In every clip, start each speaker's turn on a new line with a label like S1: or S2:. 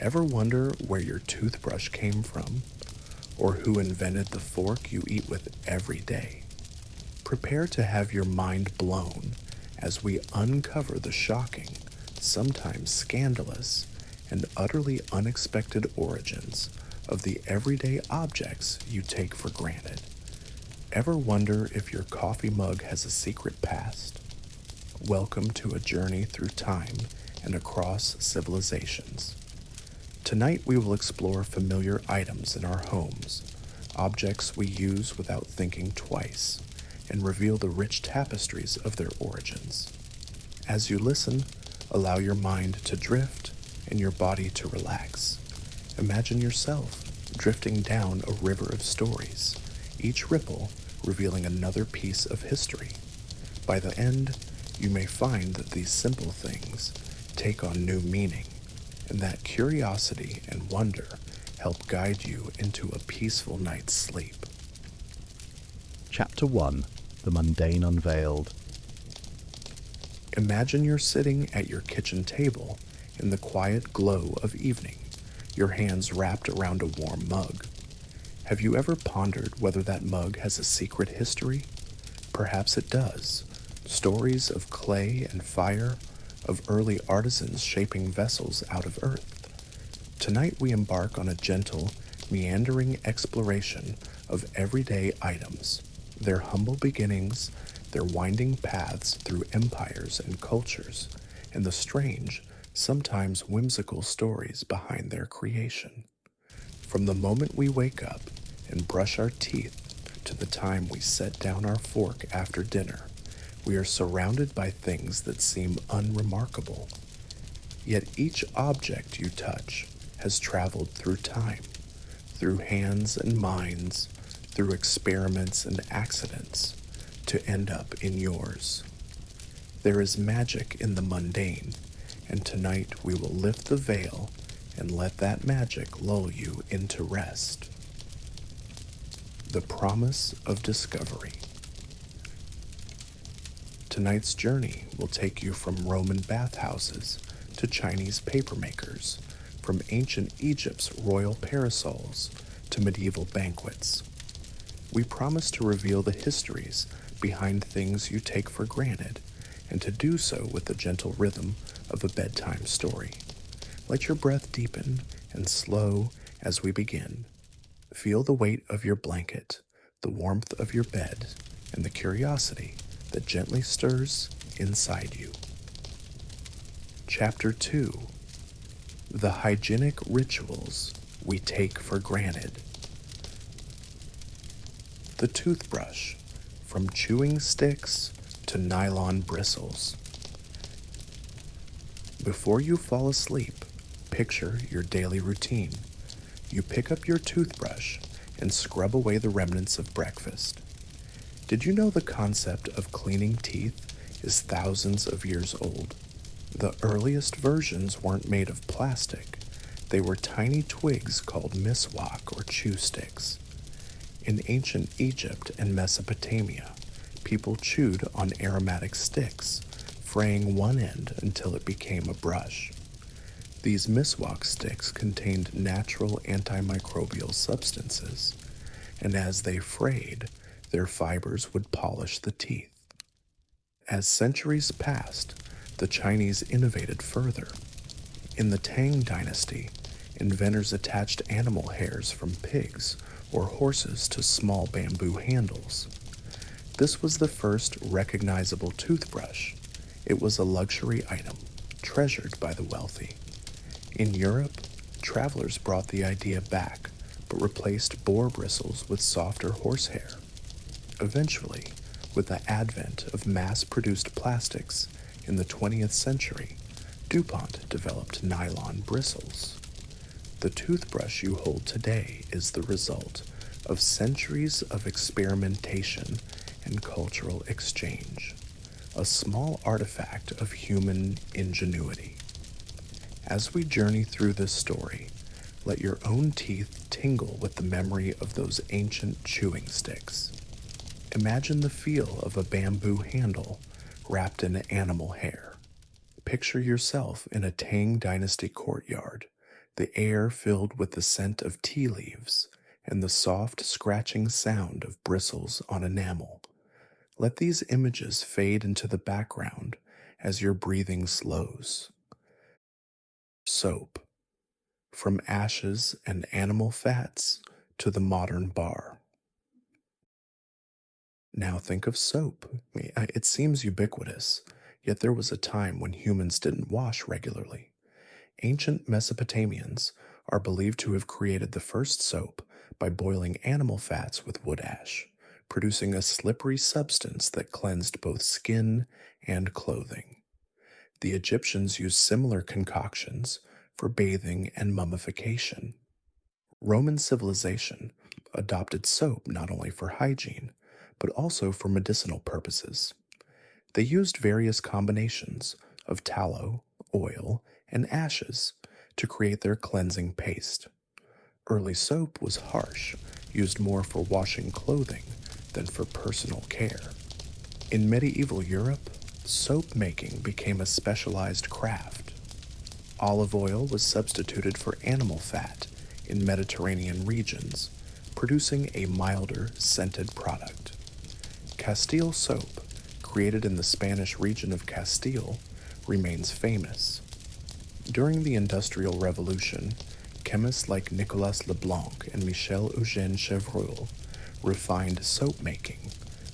S1: Ever wonder where your toothbrush came from? Or who invented the fork you eat with every day? Prepare to have your mind blown as we uncover the shocking, sometimes scandalous, and utterly unexpected origins of the everyday objects you take for granted. Ever wonder if your coffee mug has a secret past? Welcome to a journey through time and across civilizations. Tonight we will explore familiar items in our homes, objects we use without thinking twice, and reveal the rich tapestries of their origins. As you listen, allow your mind to drift and your body to relax. Imagine yourself drifting down a river of stories, each ripple revealing another piece of history. By the end, you may find that these simple things take on new meaning, and that curiosity and wonder help guide you into a peaceful night's sleep.
S2: Chapter 1: The Mundane Unveiled.
S1: Imagine you're sitting at your kitchen table in the quiet glow of evening, your hands wrapped around a warm mug. Have you ever pondered whether that mug has a secret history? Perhaps it does. Stories of clay and fire, of early artisans shaping vessels out of earth. Tonight we embark on a gentle, meandering exploration of everyday items, their humble beginnings, their winding paths through empires and cultures, and the strange, sometimes whimsical stories behind their creation. From the moment we wake up and brush our teeth to the time we set down our fork after dinner, we are surrounded by things that seem unremarkable. Yet each object you touch has traveled through time, through hands and minds, through experiments and accidents, to end up in yours. There is magic in the mundane, and tonight we will lift the veil and let that magic lull you into rest. The promise of discovery. Tonight's journey will take you from Roman bathhouses to Chinese papermakers, from ancient Egypt's royal parasols to medieval banquets. We promise to reveal the histories behind things you take for granted, and to do so with the gentle rhythm of a bedtime story. Let your breath deepen and slow as we begin. Feel the weight of your blanket, the warmth of your bed, and the curiosity that gently stirs inside you. Chapter 2: The Hygienic Rituals We Take for Granted. The toothbrush, from chewing sticks to nylon bristles. Before you fall asleep, picture your daily routine. You pick up your toothbrush and scrub away the remnants of breakfast. Did you know the concept of cleaning teeth is thousands of years old? The earliest versions weren't made of plastic. They were tiny twigs called miswak or chew sticks. In ancient Egypt and Mesopotamia, people chewed on aromatic sticks, fraying one end until it became a brush. These miswak sticks contained natural antimicrobial substances, and as they frayed, their fibers would polish the teeth. As centuries passed, the Chinese innovated further. In the Tang dynasty, inventors attached animal hairs from pigs or horses to small bamboo handles. This was the first recognizable toothbrush. It was a luxury item, treasured by the wealthy. In Europe, travelers brought the idea back, but replaced boar bristles with softer horsehair. Eventually, with the advent of mass-produced plastics in the 20th century, DuPont developed nylon bristles. The toothbrush you hold today is the result of centuries of experimentation and cultural exchange, a small artifact of human ingenuity. As we journey through this story, let your own teeth tingle with the memory of those ancient chewing sticks. Imagine the feel of a bamboo handle wrapped in animal hair. Picture yourself in a Tang Dynasty courtyard, the air filled with the scent of tea leaves and the soft scratching sound of bristles on enamel. Let these images fade into the background as your breathing slows. Soap, from ashes and animal fats to the modern bar. Now think of soap. It seems ubiquitous, yet there was a time when humans didn't wash regularly. Ancient Mesopotamians are believed to have created the first soap by boiling animal fats with wood ash, producing a slippery substance that cleansed both skin and clothing. The Egyptians used similar concoctions for bathing and mummification. Roman civilization adopted soap not only for hygiene, but also for medicinal purposes. They used various combinations of tallow, oil, and ashes to create their cleansing paste. Early soap was harsh, used more for washing clothing than for personal care. In medieval Europe, soap making became a specialized craft. Olive oil was substituted for animal fat in Mediterranean regions, producing a milder, scented product. Castile soap, created in the Spanish region of Castile, remains famous. During the Industrial Revolution, chemists like Nicolas Leblanc and Michel Eugène Chevreul refined soap making,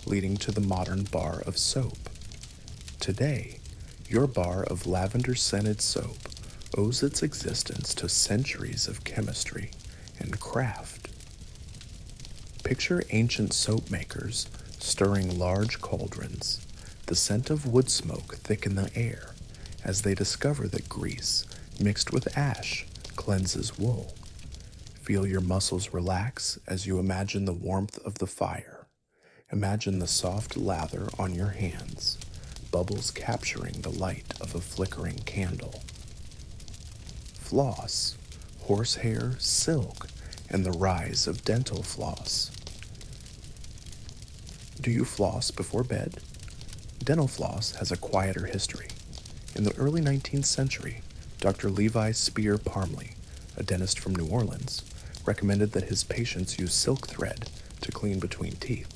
S1: leading to the modern bar of soap. Today, your bar of lavender-scented soap owes its existence to centuries of chemistry and craft. Picture ancient soap makers stirring large cauldrons, the scent of wood smoke thick in the air, as they discover that grease, mixed with ash, cleanses wool. Feel your muscles relax as you imagine the warmth of the fire. Imagine the soft lather on your hands, bubbles capturing the light of a flickering candle. Floss, horsehair, silk, and the rise of dental floss. Do you floss before bed? Dental floss has a quieter history. In the early 19th century, Dr. Levi Spear Parmley, a dentist from New Orleans, recommended that his patients use silk thread to clean between teeth.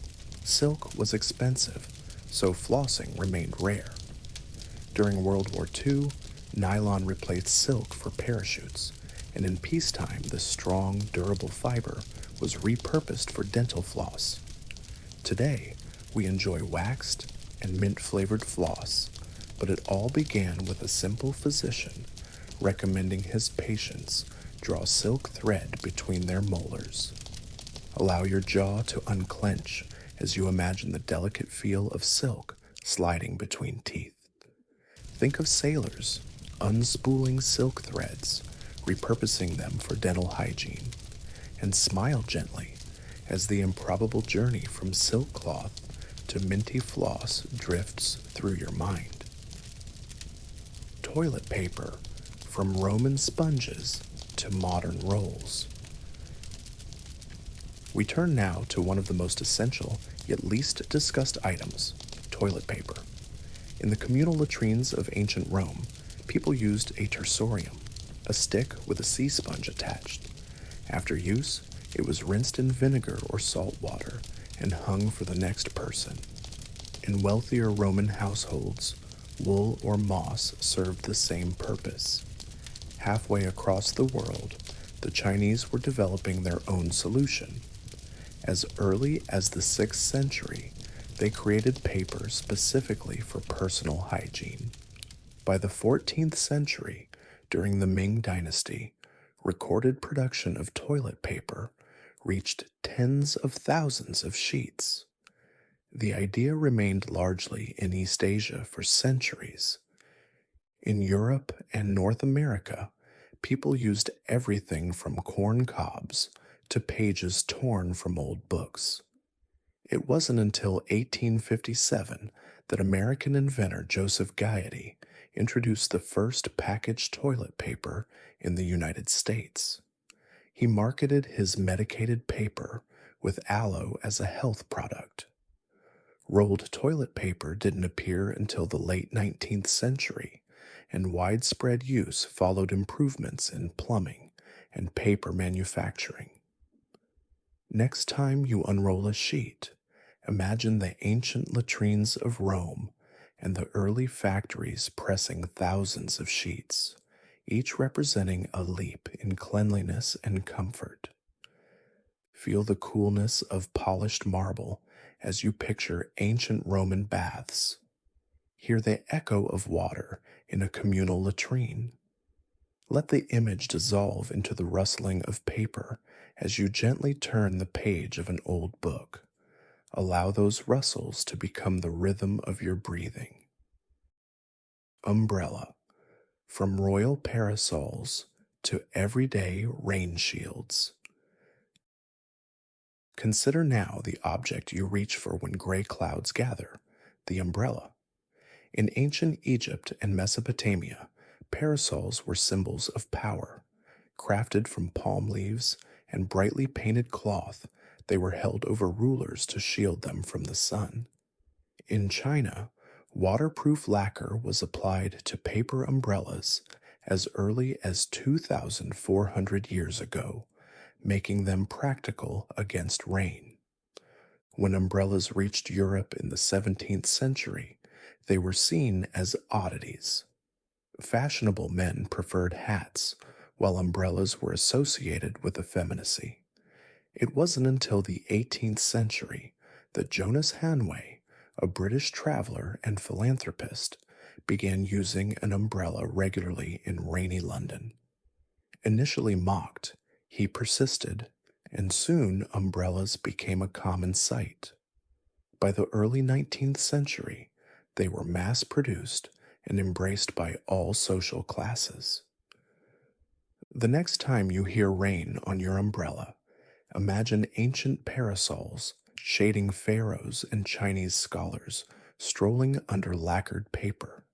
S1: Silk was expensive, so flossing remained rare. During World War II, nylon replaced silk for parachutes, and in peacetime, this strong, durable fiber was repurposed for dental floss. Today, we enjoy waxed and mint-flavored floss, but it all began with a simple physician recommending his patients draw silk thread between their molars. Allow your jaw to unclench as you imagine the delicate feel of silk sliding between teeth. Think of sailors unspooling silk threads, repurposing them for dental hygiene, and smile gently as the improbable journey from silk cloth to minty floss drifts through your mind. Toilet paper, from Roman sponges to modern rolls. We turn now to one of the most essential yet least discussed items, toilet paper. In the communal latrines of ancient Rome, people used a tersorium, a stick with a sea sponge attached. After use, it was rinsed in vinegar or salt water and hung for the next person. In wealthier Roman households, wool or moss served the same purpose. Halfway across the world, the Chinese were developing their own solution. As early as the 6th century, they created paper specifically for personal hygiene. By the 14th century, during the Ming Dynasty, recorded production of toilet paper reached tens of thousands of sheets. The idea remained largely in East Asia for centuries. In Europe and North America, people used everything from corn cobs to pages torn from old books. It wasn't until 1857 that American inventor Joseph Gaiety introduced the first packaged toilet paper in the United States. He marketed his medicated paper with aloe as a health product. Rolled toilet paper didn't appear until the late 19th century, and widespread use followed improvements in plumbing, and paper manufacturing. Next time you unroll a sheet, imagine the ancient latrines of Rome and the early factories pressing thousands of sheets, each representing a leap in cleanliness and comfort. Feel the coolness of polished marble as you picture ancient Roman baths. Hear the echo of water in a communal latrine. Let the image dissolve into the rustling of paper as you gently turn the page of an old book. Allow those rustles to become the rhythm of your breathing. Umbrella. From royal parasols to everyday rain shields. Consider now the object you reach for when gray clouds gather, the umbrella. In ancient Egypt and Mesopotamia, parasols were symbols of power. Crafted from palm leaves and brightly painted cloth, they were held over rulers to shield them from the sun. In China, waterproof lacquer was applied to paper umbrellas as early as 2,400 years ago, making them practical against rain. When umbrellas reached Europe in the 17th century, they were seen as oddities. Fashionable men preferred hats, while umbrellas were associated with effeminacy. It wasn't until the 18th century that Jonas Hanway, a British traveler and philanthropist, began using an umbrella regularly in rainy London. Initially mocked, he persisted, and soon umbrellas became a common sight. By the early 19th century, they were mass-produced and embraced by all social classes. The next time you hear rain on your umbrella, imagine ancient parasols shading pharaohs and Chinese scholars strolling under lacquered paper.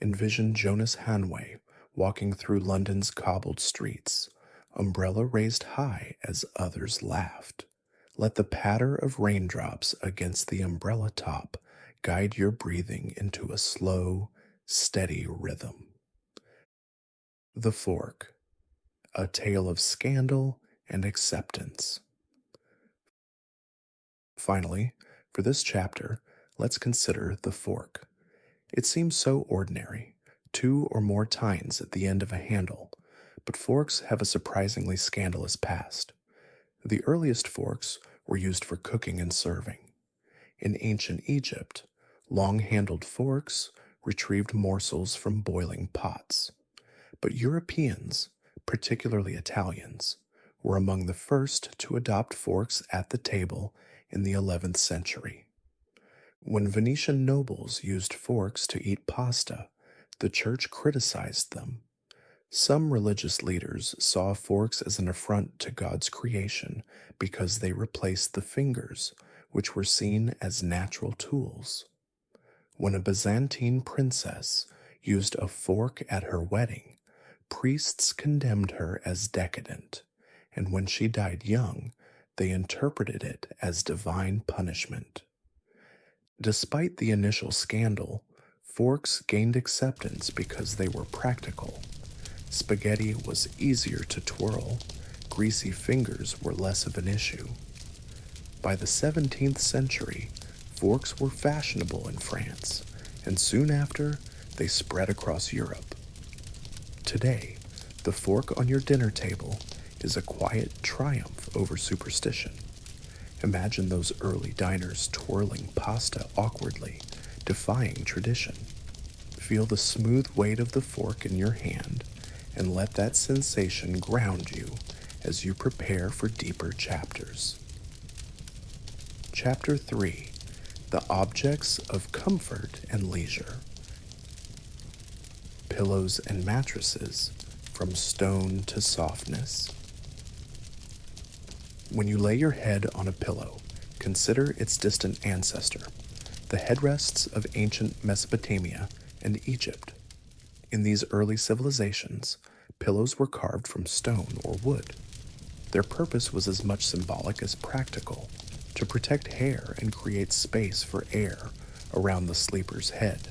S1: Envision Jonas Hanway walking through London's cobbled streets, umbrella raised high as others laughed. Let the patter of raindrops against the umbrella top guide your breathing into a slow, steady rhythm. The Fork, a tale of scandal and acceptance. Finally, for this chapter, let's consider the fork. It seems so ordinary, 2 or more tines at the end of a handle, but forks have a surprisingly scandalous past. The earliest forks were used for cooking and serving. In ancient Egypt, long-handled forks retrieved morsels from boiling pots. But Europeans, particularly Italians, were among the first to adopt forks at the table in the 11th century. When Venetian nobles used forks to eat pasta, the church criticized them. Some religious leaders saw forks as an affront to God's creation because they replaced the fingers, which were seen as natural tools. When a Byzantine princess used a fork at her wedding, priests condemned her as decadent, and when she died young, they interpreted it as divine punishment. Despite the initial scandal, forks gained acceptance because they were practical. Spaghetti was easier to twirl, greasy fingers were less of an issue. By the 17th century, forks were fashionable in France, and soon after, they spread across Europe. Today, the fork on your dinner table is a quiet triumph over superstition. Imagine those early diners twirling pasta awkwardly, defying tradition. Feel the smooth weight of the fork in your hand, and let that sensation ground you as you prepare for deeper chapters. Chapter 3: The Objects of Comfort and Leisure. Pillows and mattresses, from stone to softness. When you lay your head on a pillow, consider its distant ancestor, the headrests of ancient Mesopotamia and Egypt. In these early civilizations, pillows were carved from stone or wood. Their purpose was as much symbolic as practical, to protect hair and create space for air around the sleeper's head.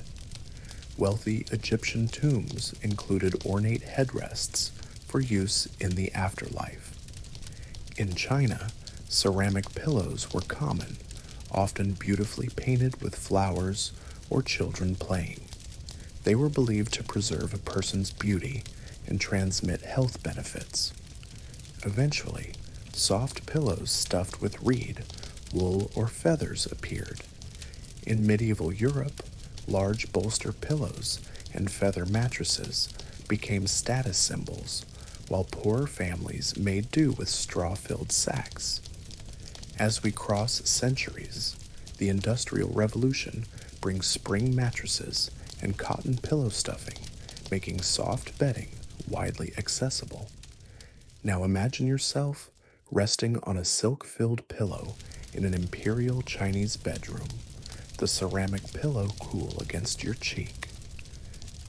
S1: Wealthy Egyptian tombs included ornate headrests for use in the afterlife. In China, ceramic pillows were common, often beautifully painted with flowers or children playing. They were believed to preserve a person's beauty and transmit health benefits. Eventually, soft pillows stuffed with reed, wool, or feathers appeared. In medieval Europe, large bolster pillows and feather mattresses became status symbols, while poorer families made do with straw-filled sacks. As we cross centuries, the Industrial Revolution brings spring mattresses and cotton pillow stuffing, making soft bedding widely accessible. Now imagine yourself resting on a silk-filled pillow in an imperial Chinese bedroom, the ceramic pillow cool against your cheek.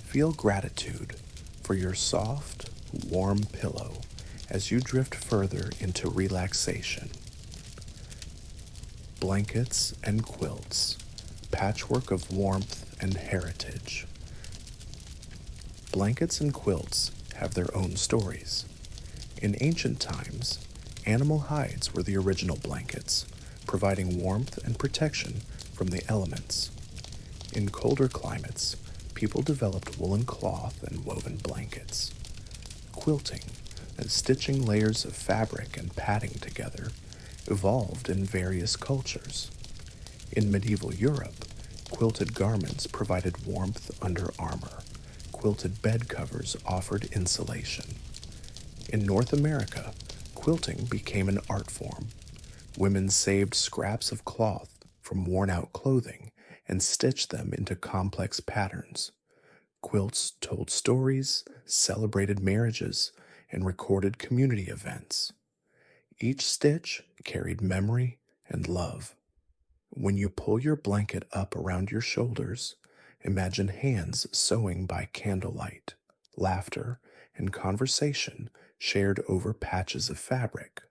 S1: Feel gratitude for your soft, warm pillow as you drift further into relaxation. Blankets and quilts, patchwork of warmth and heritage. Blankets and quilts have their own stories. In ancient times, animal hides were the original blankets, providing warmth and protection from the elements. In colder climates, people developed woolen cloth and woven blankets. Quilting, and stitching layers of fabric and padding together, evolved in various cultures. In medieval Europe, quilted garments provided warmth under armor. Quilted bed covers offered insulation. In North America, quilting became an art form. Women saved scraps of cloth from worn-out clothing and stitched them into complex patterns. Quilts told stories, celebrated marriages, and recorded community events. Each stitch carried memory and love. When you pull your blanket up around your shoulders, imagine hands sewing by candlelight, laughter, and conversation shared over patches of fabric.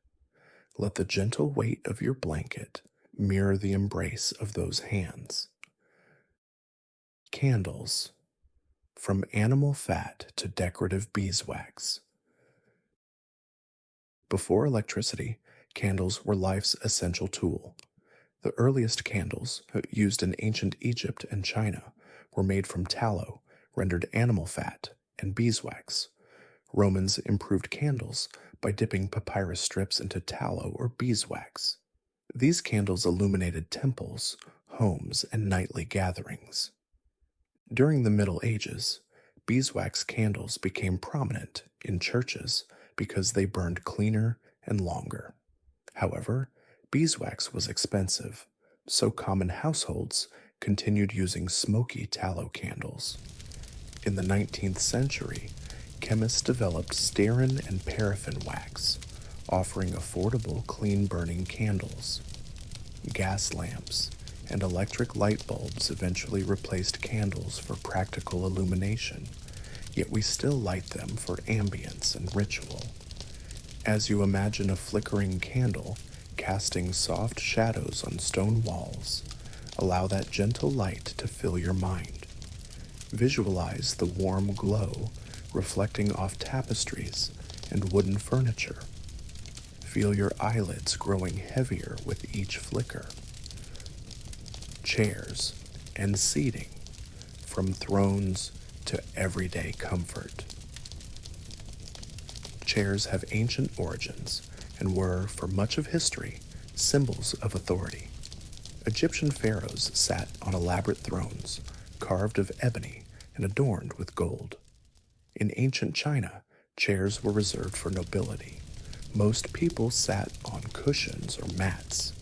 S1: Let the gentle weight of your blanket mirror the embrace of those hands. Candles. From animal fat to decorative beeswax. Before electricity, candles were life's essential tool. The earliest candles, used in ancient Egypt and China, were made from tallow, rendered animal fat, and beeswax. Romans improved candles by dipping papyrus strips into tallow or beeswax. These candles illuminated temples, homes, and nightly gatherings. During the Middle Ages, beeswax candles became prominent in churches because they burned cleaner and longer. However, beeswax was expensive, so common households continued using smoky tallow candles. In the 19th century, chemists developed stearin and paraffin wax, offering affordable, clean-burning candles. Gas lamps and electric light bulbs eventually replaced candles for practical illumination, yet we still light them for ambience and ritual. As you imagine a flickering candle casting soft shadows on stone walls, allow that gentle light to fill your mind. Visualize the warm glow reflecting off tapestries and wooden furniture. Feel your eyelids growing heavier with each flicker. Chairs and seating, from thrones to everyday comfort. Chairs have ancient origins and were, for much of history, symbols of authority. Egyptian pharaohs sat on elaborate thrones, carved of ebony and adorned with gold. In ancient China, chairs were reserved for nobility. Most people sat on cushions or mats.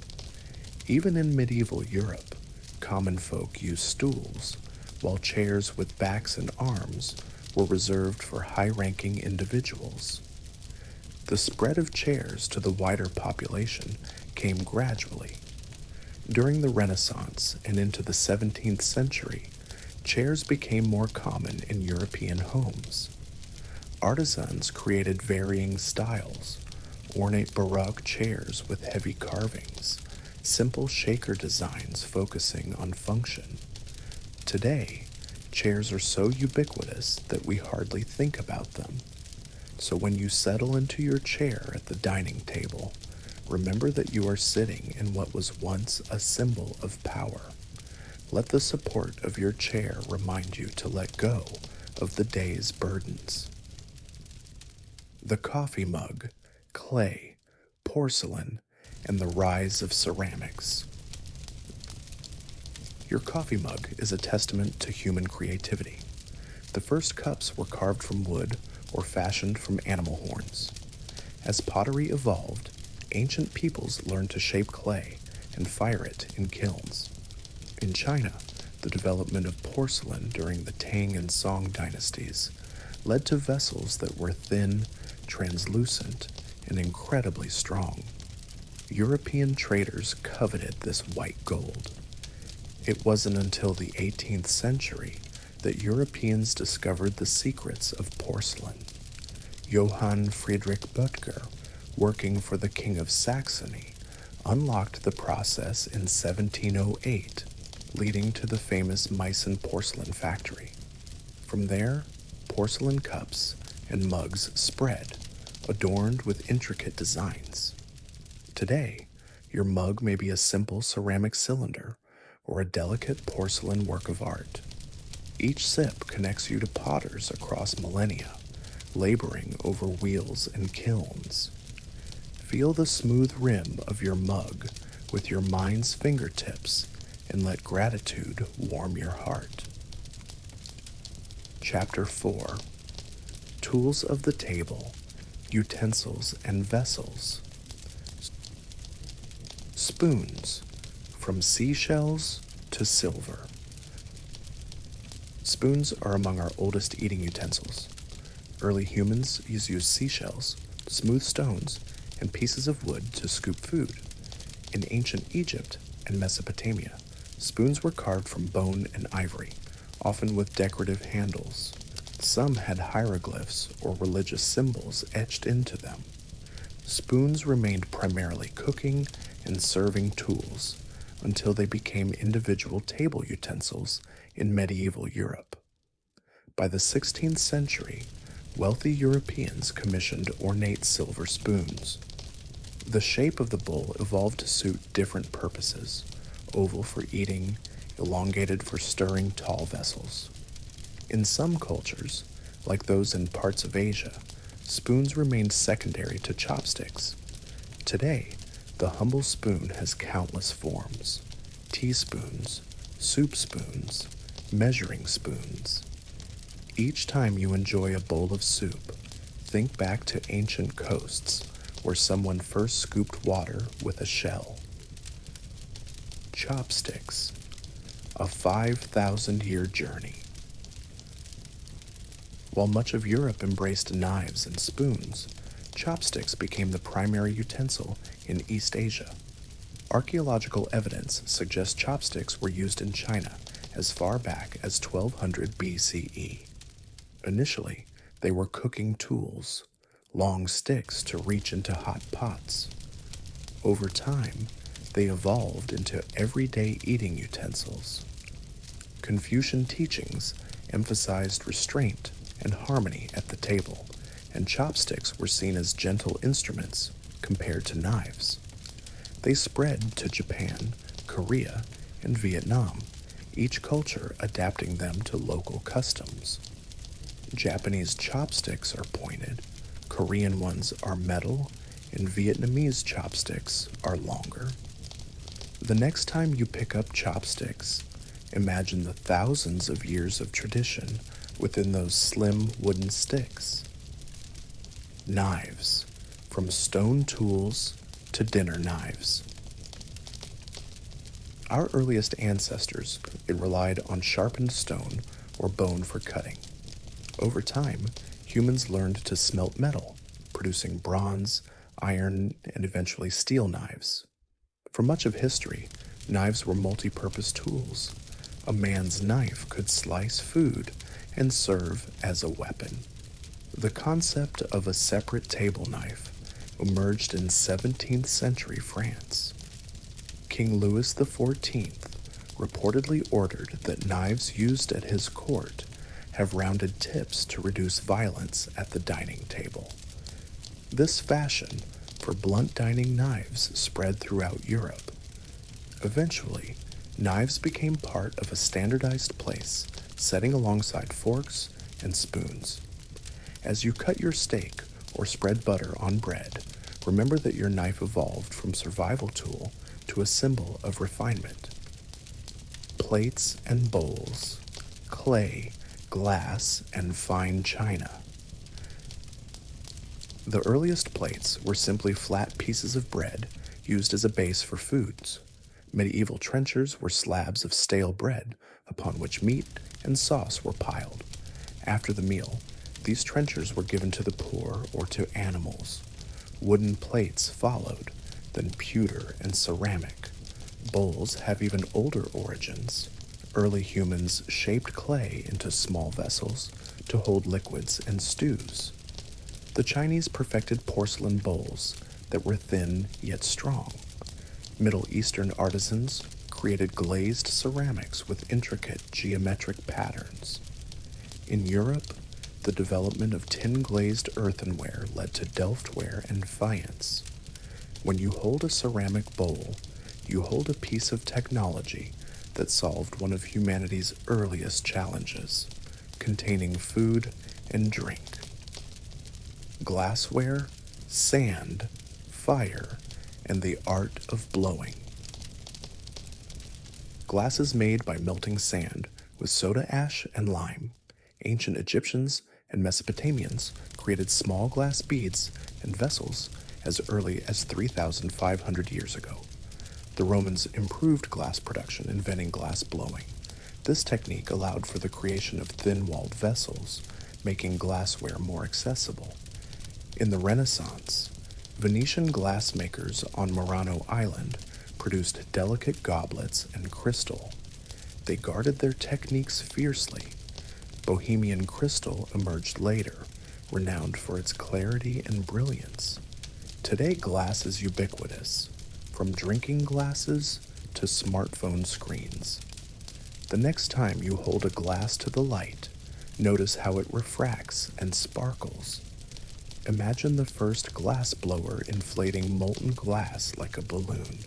S1: Even in medieval Europe, common folk used stools, while chairs with backs and arms were reserved for high-ranking individuals. The spread of chairs to the wider population came gradually. During the Renaissance and into the 17th century, chairs became more common in European homes. Artisans created varying styles, ornate Baroque chairs with heavy carvings, simple shaker designs focusing on function. Today, chairs are so ubiquitous that we hardly think about them. So when you settle into your chair at the dining table, remember that you are sitting in what was once a symbol of power. Let the support of your chair remind you to let go of the day's burdens. The coffee mug, clay, porcelain, and the rise of ceramics. Your coffee mug is a testament to human creativity. The first cups were carved from wood or fashioned from animal horns. As pottery evolved, ancient peoples learned to shape clay and fire it in kilns. In China, the development of porcelain during the Tang and Song dynasties led to vessels that were thin, translucent, and incredibly strong. European traders coveted this white gold. It wasn't until the 18th century that Europeans discovered the secrets of porcelain. Johann Friedrich Böttger, working for the King of Saxony, unlocked the process in 1708, leading to the famous Meissen porcelain factory. From there, porcelain cups and mugs spread, adorned with intricate designs. Today, your mug may be a simple ceramic cylinder or a delicate porcelain work of art. Each sip connects you to potters across millennia, laboring over wheels and kilns. Feel the smooth rim of your mug with your mind's fingertips and let gratitude warm your heart. Chapter 4. Tools of the Table, Utensils and Vessels. Spoons, from seashells to silver. Spoons are among our oldest eating utensils. Early humans used seashells, smooth stones, and pieces of wood to scoop food. In ancient Egypt and Mesopotamia, spoons were carved from bone and ivory, often with decorative handles. Some had hieroglyphs or religious symbols etched into them. Spoons remained primarily cooking and serving tools until they became individual table utensils in medieval Europe. By the 16th century, wealthy Europeans commissioned ornate silver spoons. The shape of the bowl evolved to suit different purposes: oval for eating, elongated for stirring tall vessels. In some cultures, like those in parts of Asia, spoons remained secondary to chopsticks. Today, the humble spoon has countless forms: teaspoons, soup spoons, measuring spoons. Each time you enjoy a bowl of soup, think back to ancient coasts where someone first scooped water with a shell. Chopsticks, a 5,000-year journey. While much of Europe embraced knives and spoons, chopsticks became the primary utensil in East Asia. Archaeological evidence suggests chopsticks were used in China as far back as 1200 BCE. Initially, they were cooking tools, long sticks to reach into hot pots. Over time, they evolved into everyday eating utensils. Confucian teachings emphasized restraint and harmony at the table, and chopsticks were seen as gentle instruments compared to knives. They spread to Japan, Korea, and Vietnam, each culture adapting them to local customs. Japanese chopsticks are pointed, Korean ones are metal, and Vietnamese chopsticks are longer. The next time you pick up chopsticks, imagine the thousands of years of tradition within those slim wooden sticks. Knives, from stone tools to dinner knives. Our earliest ancestors relied on sharpened stone or bone for cutting. Over time, humans learned to smelt metal, producing bronze, iron, and eventually steel knives. For much of history, knives were multi-purpose tools. A man's knife could slice food and serve as a weapon. The concept of a separate table knife emerged in 17th century France. King Louis XIV reportedly ordered that knives used at his court have rounded tips to reduce violence at the dining table. This fashion for blunt dining knives spread throughout Europe. Eventually, knives became part of a standardized place, setting alongside forks and spoons. As you cut your steak or spread butter on bread, remember that your knife evolved from survival tool to a symbol of refinement. Plates and bowls, clay, glass, and fine china. The earliest plates were simply flat pieces of bread used as a base for foods. Medieval trenchers were slabs of stale bread upon which meat and sauce were piled. After the meal, these trenchers were given to the poor or to animals. Wooden plates followed, then pewter and ceramic. Bowls have even older origins. Early humans shaped clay into small vessels to hold liquids and stews. The Chinese perfected porcelain bowls that were thin yet strong. Middle Eastern artisans created glazed ceramics with intricate geometric patterns. In Europe, the development of tin-glazed earthenware led to Delftware and faience. When you hold a ceramic bowl, you hold a piece of technology that solved one of humanity's earliest challenges, containing food and drink. Glassware, sand, fire, and the art of blowing. Glass is made by melting sand with soda ash and lime. Ancient Egyptians and Mesopotamians created small glass beads and vessels as early as 3,500 years ago. The Romans improved glass production, inventing glass blowing. This technique allowed for the creation of thin-walled vessels, making glassware more accessible. In the Renaissance, Venetian glassmakers on Murano Island produced delicate goblets and crystal. They guarded their techniques fiercely. Bohemian crystal emerged later, renowned for its clarity and brilliance. Today, glass is ubiquitous, from drinking glasses to smartphone screens. The next time you hold a glass to the light, notice how it refracts and sparkles. Imagine the first glass blower inflating molten glass like a balloon,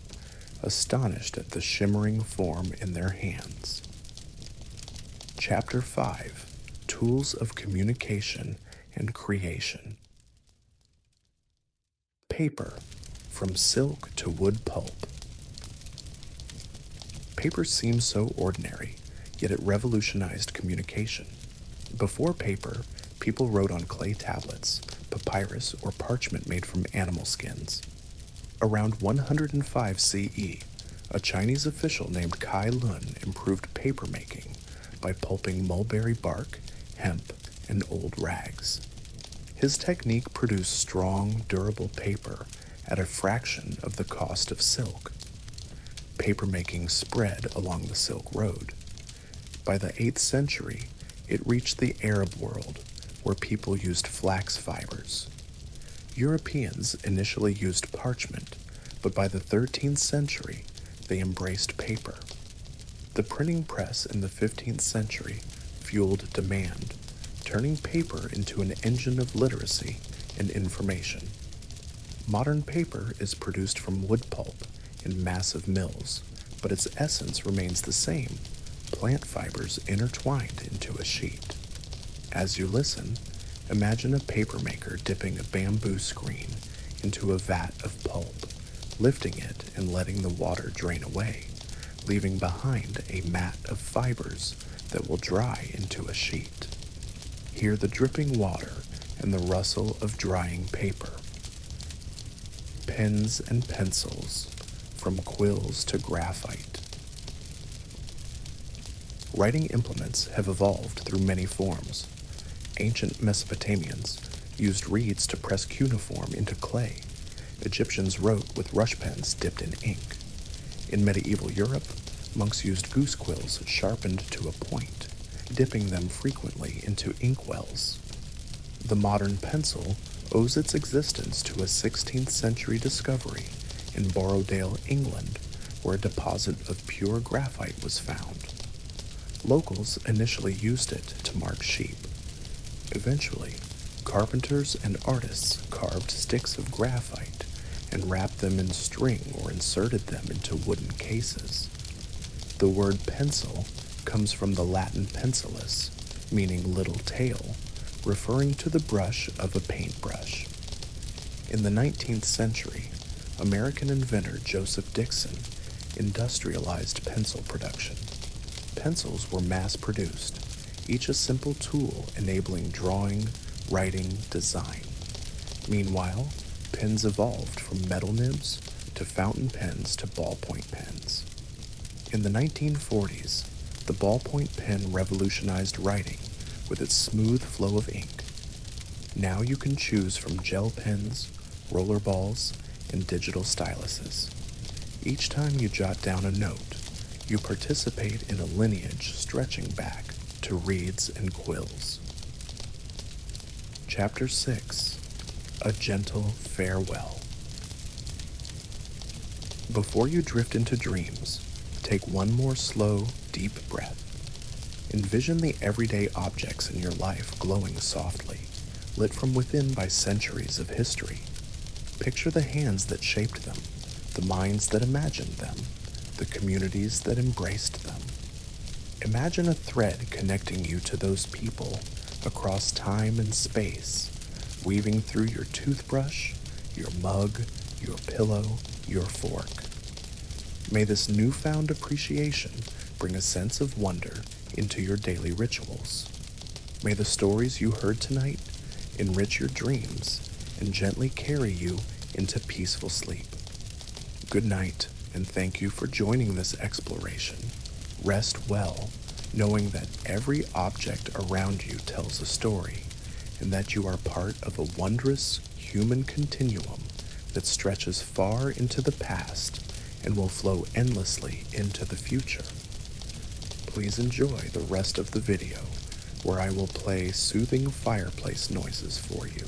S1: astonished at the shimmering form in their hands. Chapter 5: Tools of Communication and Creation. Paper, from silk to wood pulp. Paper seems so ordinary, yet it revolutionized communication. Before paper, people wrote on clay tablets, papyrus, or parchment made from animal skins. Around 105 CE, a Chinese official named Kai Lun improved papermaking by pulping mulberry bark, hemp, and old rags. His technique produced strong, durable paper at a fraction of the cost of silk. Papermaking spread along the Silk Road. By the 8th century, it reached the Arab world, where people used flax fibers. Europeans initially used parchment, but by the 13th century, they embraced paper. The printing press in the 15th century fueled demand, turning paper into an engine of literacy and information. Modern paper is produced from wood pulp in massive mills, but its essence remains the same: plant fibers intertwined into a sheet. As you listen, imagine a papermaker dipping a bamboo screen into a vat of pulp, lifting it and letting the water drain away, leaving behind a mat of fibers that will dry into a sheet. Hear the dripping water and the rustle of drying paper. Pens and pencils, from quills to graphite. Writing implements have evolved through many forms. Ancient Mesopotamians used reeds to press cuneiform into clay. Egyptians wrote with rush pens dipped in ink. In medieval Europe, monks used goose quills sharpened to a point, dipping them frequently into inkwells. The modern pencil owes its existence to a 16th century discovery in Borrowdale, England, where a deposit of pure graphite was found. Locals initially used it to mark sheep. Eventually, carpenters and artists carved sticks of graphite and wrapped them in string or inserted them into wooden cases. The word pencil comes from the Latin pensillus, meaning little tail, referring to the brush of a paintbrush. In the 19th century, American inventor Joseph Dixon industrialized pencil production. Pencils were mass-produced, each a simple tool enabling drawing, writing, design. Meanwhile, pens evolved from metal nibs to fountain pens to ballpoint pens. In the 1940s, the ballpoint pen revolutionized writing with its smooth flow of ink. Now you can choose from gel pens, roller balls, and digital styluses. Each time you jot down a note, you participate in a lineage stretching back to reeds and quills. Chapter 6: A Gentle Farewell. Before you drift into dreams, take one more slow, deep breath. Envision the everyday objects in your life glowing softly, lit from within by centuries of history. Picture the hands that shaped them, the minds that imagined them, the communities that embraced them. Imagine a thread connecting you to those people across time and space, weaving through your toothbrush, your mug, your pillow, your fork. May this newfound appreciation bring a sense of wonder into your daily rituals. May the stories you heard tonight enrich your dreams and gently carry you into peaceful sleep. Good night, and thank you for joining this exploration. Rest well, knowing that every object around you tells a story, and that you are part of a wondrous human continuum that stretches far into the past and will flow endlessly into the future. Please enjoy the rest of the video, where I will play soothing fireplace noises for you.